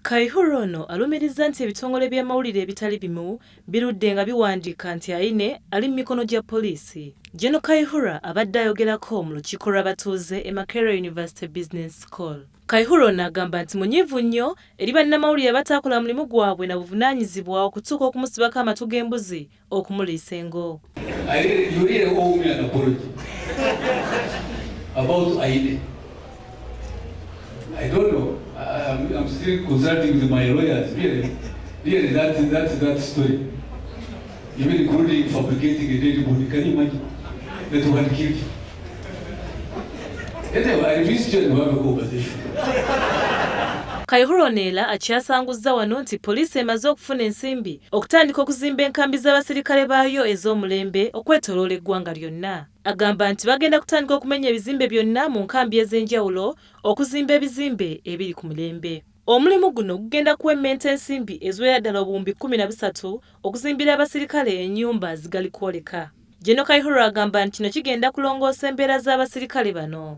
Kaihura ono alumiriza nti ebitongole by'amawulire ebitali bimu birudde nga biwandiika nti Aine ali mu mikono gya poliisi. Gen. Kaihura abadde ayogerako mu lukiiko lw'abatuuze e Makerere University Business School. Kaihura ono agamba nti munyiivu nnyo eri bannamawulire abataakola mulimu gwabwe na buvunaanyizibwa okutuuka okumusibako amatu g'embuzi okumuliisa engo. I don't know. I'm still consulting with my lawyers. Really, that story. Even including fabricating a dead body. Can you imagine? That one killed you. Anyway, I wish you have a conversation. Kaihura ono akyasanguzza wano nti poliisi emaze okufuna ensimbi okutandika okuzimba enkambi z'abasirikale baayo ez'omulembe okwetooloola eggwanga lyonna. Agamba nti bagenda kutandika okumenya ebizimbe byonna mu nkambi ez'enjawulo okuzimba ebizimbe ebiri ku mulembe. Omulimu guno gugenda kuwemmenta ensimbi eziwera ddala obuwumbi 13 okuzimbira abasirikale ennyumba zigali kwoleka. Gen. Kaihura agamba nti kino kigenda kulongoosa embeera z'abasirikale bano.